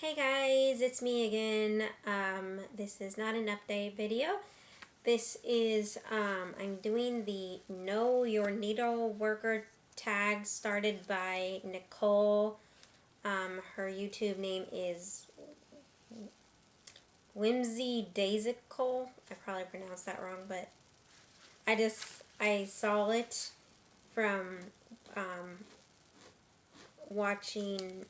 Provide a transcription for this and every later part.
Hey guys, it's me again. This is not an update video. This is, I'm doing the Know Your Needle Worker tag started by Nicole. Her YouTube name is whimsydaisical. I probably pronounced that wrong, but I saw it from, watching,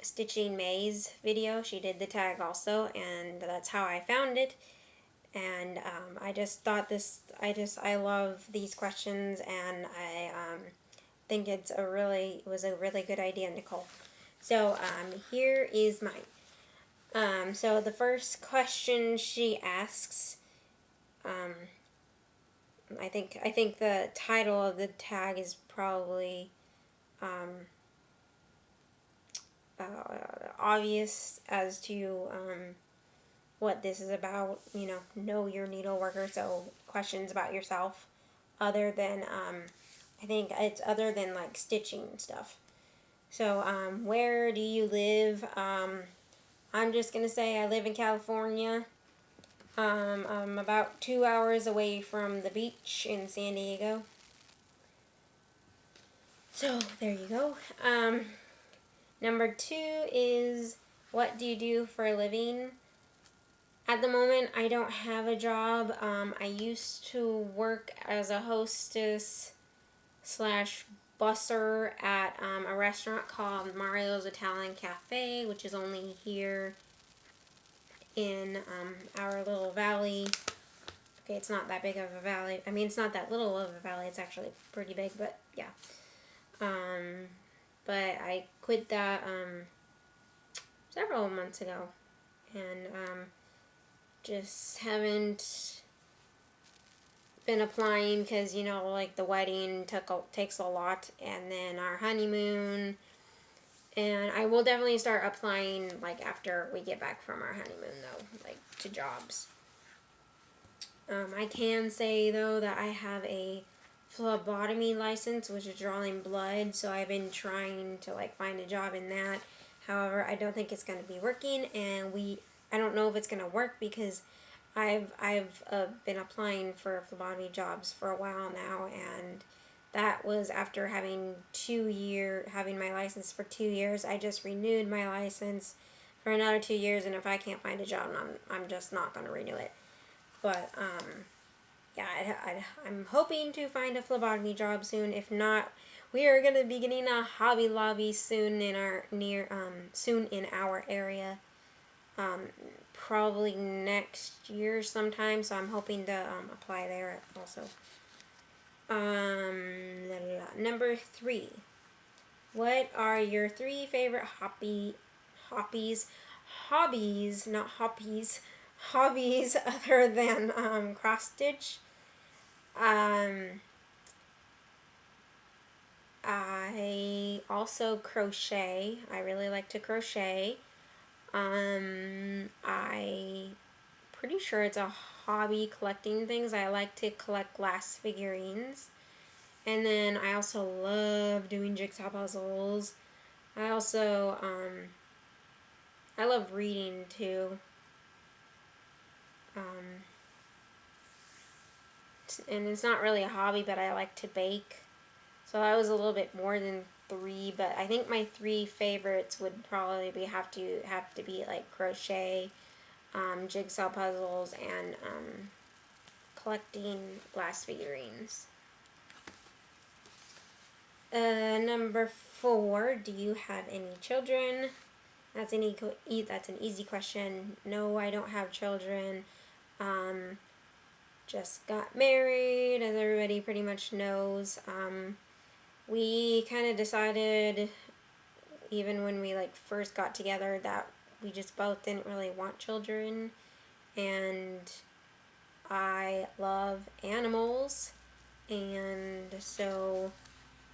Stitching May's video. She did the tag also, and that's how I found it. And I just thought I love these questions, and I think it was a really good idea, Nicole. So here is mine. So the first question she asks, um, I think the title of the tag is probably um, obvious as to what this is about. Know your needle worker. So questions about yourself, other than I think it's other than like stitching stuff. So where do you live? I'm just gonna say I live in California. I'm about 2 hours away from the beach in San Diego. So there you go. Number 2 is, what do you do for a living? At the moment, I don't have a job. I used to work as a hostess slash busser at a restaurant called Mario's Italian Cafe, which is only here in our little valley. Okay, it's not that big of a valley. I mean, it's not that little of a valley. It's actually pretty big, but yeah. But I quit that several months ago, and just haven't been applying because, like the wedding takes a lot, and then our honeymoon. And I will definitely start applying like after we get back from our honeymoon, though, like to jobs. I can say though that I have a phlebotomy license, which is drawing blood, so I've been trying to like find a job in that. However, I don't think it's going to be working, and I don't know if it's going to work because I've been applying for phlebotomy jobs for a while now, and that was after having having my license for 2 years. I just renewed my license for another 2 years, and if I can't find a job, I'm just not going to renew it. But yeah, I'm hoping to find a phlebotomy job soon. If not, we are going to be getting a Hobby Lobby soon in our area. Probably next year sometime, so I'm hobing to apply there also. Number 3. What are your 3 favorite hobbies, not hobbies other than cross stitch? I also crochet. I really like to crochet. I pretty sure it's a hobby collecting things. I like to collect glass figurines. And then I also love doing jigsaw puzzles. I also, I love reading too. And it's not really a hobby, but I like to bake. So that was a little bit more than 3, but I think my 3 favorites would probably have to be like crochet, jigsaw puzzles, and collecting glass figurines. Number 4, do you have any children? That's an easy question. No, I don't have children. Just got married, as everybody pretty much knows. We kind of decided, even when we like first got together, that we just both didn't really want children, and I love animals, and so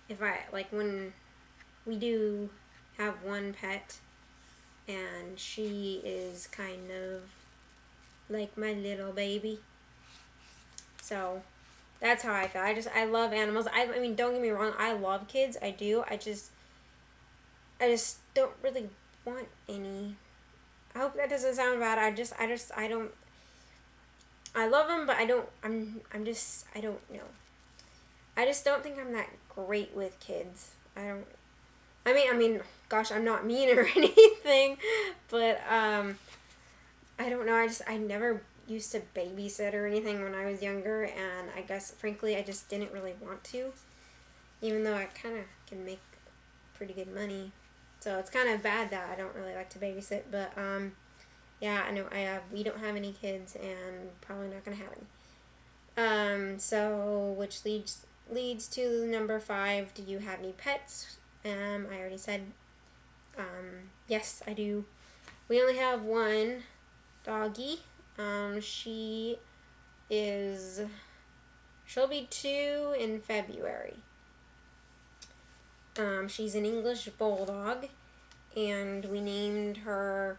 if I like when we do have one pet, and she is kind of like my little baby. So that's how I feel. I love animals. I mean, don't get me wrong, I love kids. I do. I just don't really want any. I hope that doesn't sound bad. I don't. I love them, but I don't. I'm just. I don't know. I just don't think I'm that great with kids. I don't. Gosh, I'm not mean or anything, but I don't know. I never used to babysit or anything when I was younger, and I guess frankly I just didn't really want to, even though I kind of can make pretty good money. So it's kind of bad that I don't really like to babysit, but yeah, I know we don't have any kids and probably not gonna have any. So which leads to number 5. Do you have any pets? I already said yes, I do. We only have one doggy. She is she'll be 2 in February. She's an English bulldog, and we named her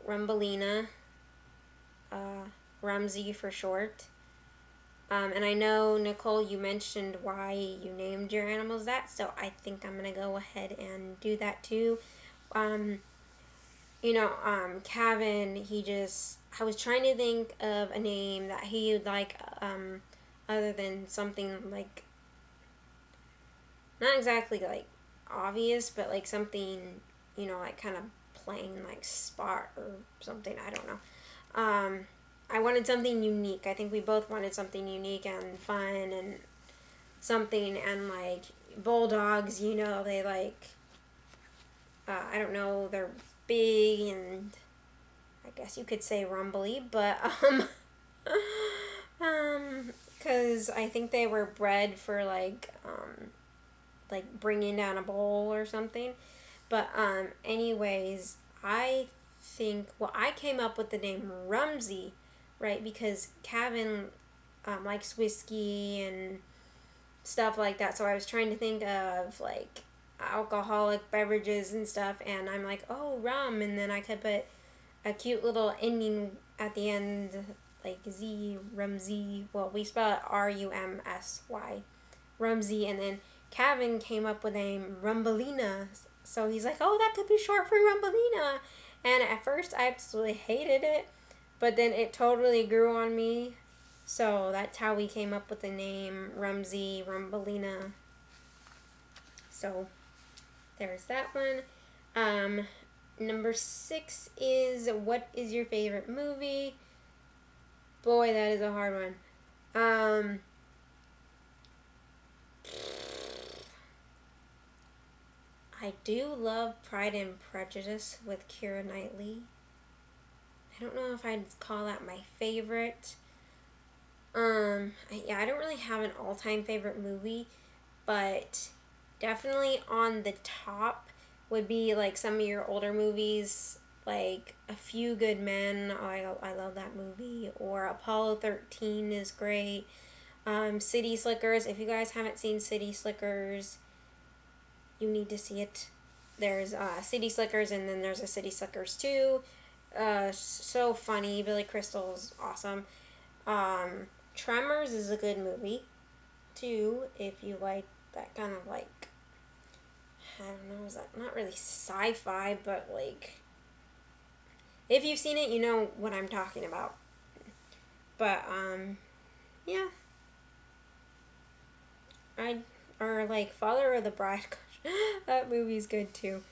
Rumbelina, Rumsey for short. And I know, Nicole, you mentioned why you named your animals that, so I think I'm going to go ahead and do that too. Kevin, I was trying to think of a name that he would like, other than something like, not exactly like obvious, but like something, like kind of plain, like Spot or something, I don't know. I wanted something unique. I think we both wanted something unique and fun and something, and like bulldogs, they like, I don't know, they're big and I guess you could say rumbly, but because I think they were bred for like bringing down a bull or something. But anyways, I think, I came up with the name Rumsey, right? Because Kevin likes whiskey and stuff like that. So I was trying to think of like alcoholic beverages and stuff, and I'm like, oh, rum, and then I could put a cute little ending at the end, like Rumsey. Well, we spell it Rumsy, Rumsey, and then Kevin came up with a Rumbelina. So he's like, oh, that could be short for Rumbelina. And at first I absolutely hated it, but then it totally grew on me. So that's how we came up with the name Rumsey, Rumbelina. So there's that one. Number 6 is, what is your favorite movie? Boy, that is a hard one. I do love Pride and Prejudice with Keira Knightley. I don't know if I'd call that my favorite. I don't really have an all-time favorite movie, but definitely on the top would be like some of your older movies, like A Few Good Men. I love that movie. Or Apollo 13 is great. City Slickers. If you guys haven't seen City Slickers, you need to see it. There's City Slickers, and then there's a City Slickers 2. So funny. Billy Crystal's awesome. Tremors is a good movie too, if you like that kind of like, I don't know, is that not really sci-fi, but like, if you've seen it, you know what I'm talking about. But yeah, or like Father of the Bride. That movie's good too.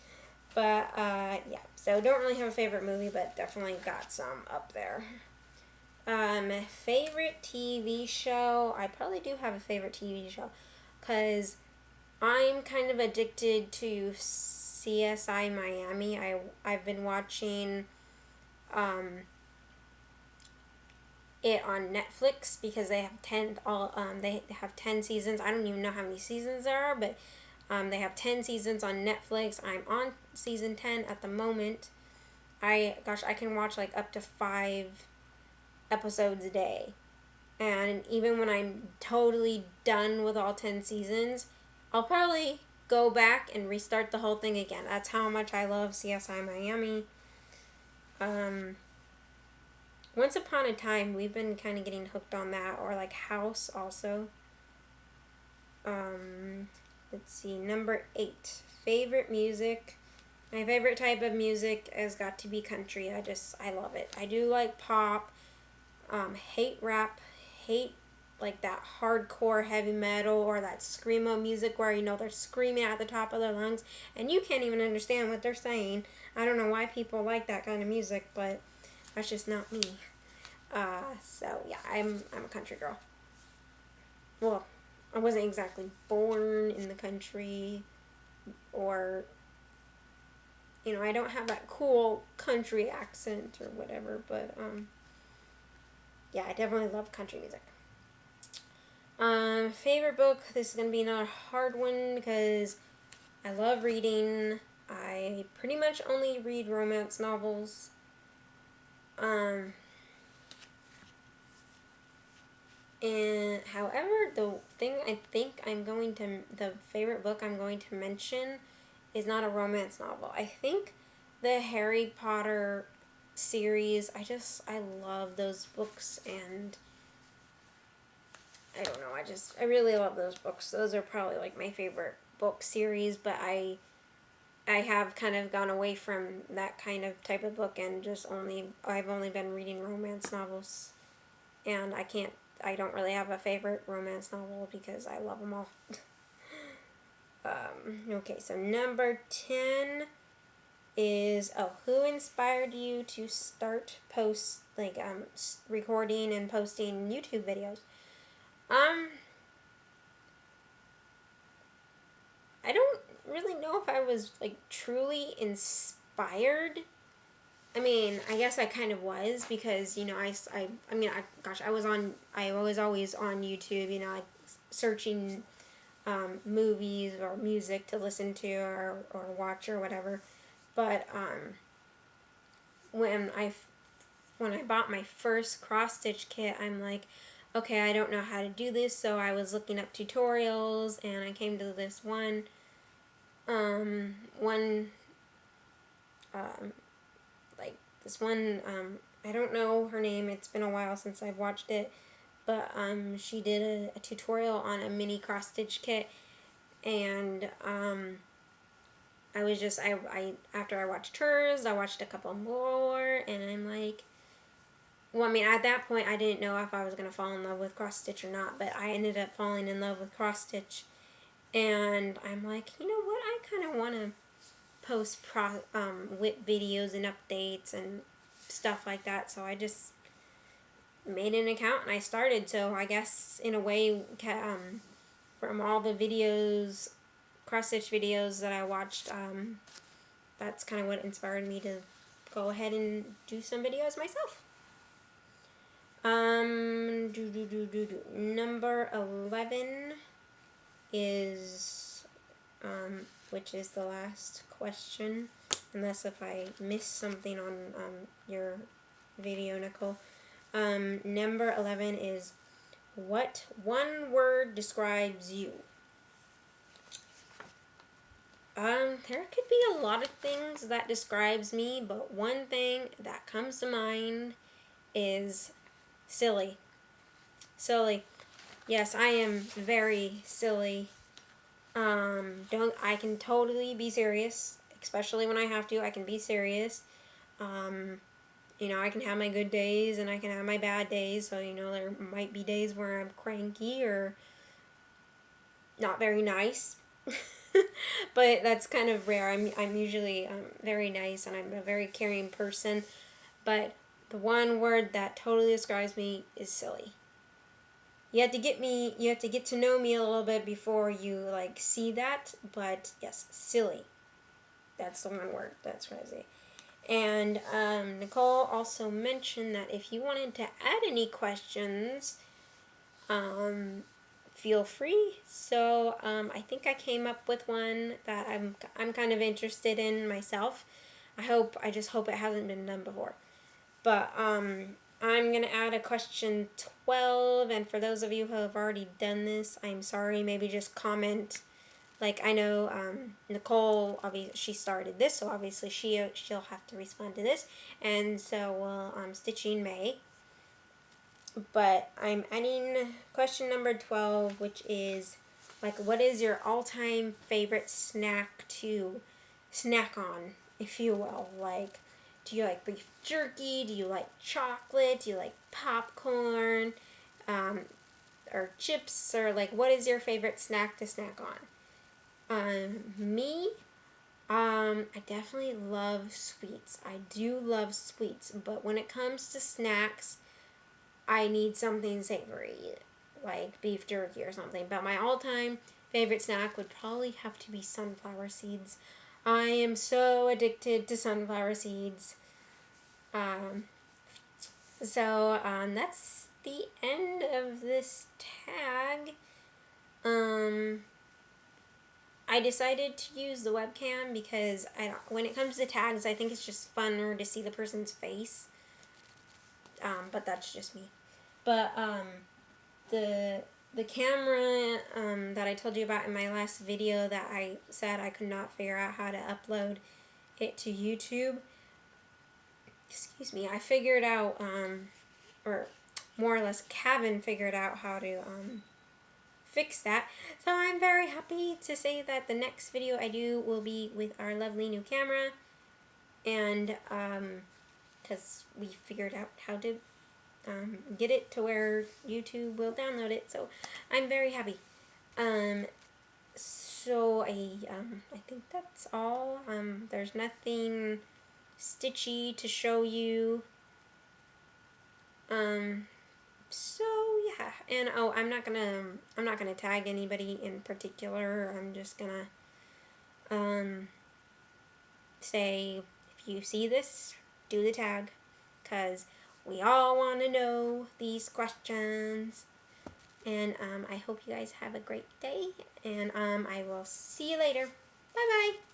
But yeah, so don't really have a favorite movie, but definitely got some up there. Favorite TV show? I probably do have a favorite TV show, because I'm kind of addicted to CSI Miami. I've been watching it on Netflix, because they have 10 seasons. I don't even know how many seasons there are, but they have 10 seasons on Netflix. I'm on season 10 at the moment. I can watch like up to 5 episodes a day. And even when I'm totally done with all 10 seasons, I'll probably go back and restart the whole thing again. That's how much I love CSI Miami. Once Upon a Time, we've been kind of getting hooked on that, or like House also. Let's see, number 8, favorite music. My favorite type of music has got to be country. I love it. I do like pop, hate rap, hate like that hardcore heavy metal or that screamo music where they're screaming at the top of their lungs and you can't even understand what they're saying. I don't know why people like that kind of music, but that's just not me. So yeah, I'm a country girl. Well, I wasn't exactly born in the country, or I don't have that cool country accent or whatever, but yeah, I definitely love country music. Favorite book. This is gonna be another hard one because I love reading. I pretty much only read romance novels. And however, the favorite book I'm going to mention is not a romance novel. I think the Harry Potter series, I love those books, and I don't know, I really love those books. Those are probably like my favorite book series, but I have kind of gone away from that kind of type of book and I've only been reading romance novels, and I don't really have a favorite romance novel because I love them all. Okay, so number 10 is, who inspired you to start recording and posting YouTube videos? I don't really know if I was like truly inspired. I mean, I guess I kind of was because I was always on YouTube, like searching movies or music to listen to or watch or whatever. But when I when I bought my first cross stitch kit, I'm like, okay, I don't know how to do this, so I was looking up tutorials and I came to this one like this one, I don't know her name, it's been a while since I've watched it, but she did a tutorial on a mini cross stitch kit, and I was just, after I watched hers, I watched a couple more, and I'm like, well, I mean, at that point, I didn't know if I was going to fall in love with cross stitch or not, but I ended up falling in love with cross stitch, and I'm like, you know what, I kind of want to post whip videos and updates and stuff like that, so I just made an account and I started. So I guess in a way, from all the videos, cross stitch videos that I watched, that's kind of what inspired me to go ahead and do some videos myself. Number 11 is, which is the last question, unless if I missed something on your video, Nicole. Number 11 is, what one word describes you? There could be a lot of things that describes me, but one thing that comes to mind is silly. Silly. Yes, I am very silly. I can totally be serious, especially when I have to. I can be serious. I can have my good days and I can have my bad days. So, there might be days where I'm cranky or not very nice. But that's kind of rare. I'm usually very nice and I'm a very caring person. But the one word that totally describes me is silly. You have to get to know me a little bit before you see that, but yes, silly. That's the one word. That's what I say. And Nicole also mentioned that if you wanted to add any questions, feel free. So I think I came up with one that I'm kind of interested in myself. I just hope it hasn't been done before. But I'm going to add a question 12, and for those of you who have already done this, I'm sorry, maybe just comment. I know Nicole, obviously, she started this, so obviously she'll have to respond to this, and so will Stitching May. But I'm adding question number 12, which is, what is your all-time favorite snack to snack on, if you will. Like, do you like beef jerky? Do you like chocolate? Do you like popcorn? Or chips? Or like, what is your favorite snack to snack on? Me, I definitely love sweets. I do love sweets, but when it comes to snacks, I need something savory, like beef jerky or something. But my all-time favorite snack would probably have to be sunflower seeds. I am so addicted to sunflower seeds. Um, that's the end of this tag. I decided to use the webcam because when it comes to tags, I think it's just funner to see the person's face. But that's just me. But the camera that I told you about in my last video that I said I could not figure out how to upload it to YouTube. Excuse me. I figured out, or more or less, Kevin figured out how to fix that. So I'm very happy to say that the next video I do will be with our lovely new camera, and because we figured out how to get it to where YouTube will download it. So I'm very happy. So I think that's all. There's nothing stitchy to show you. So yeah, and oh, I'm not gonna tag anybody in particular. I'm just gonna say, if you see this, do the tag, cause we all want to know these questions. And I hope you guys have a great day, and I will see you later. Bye bye.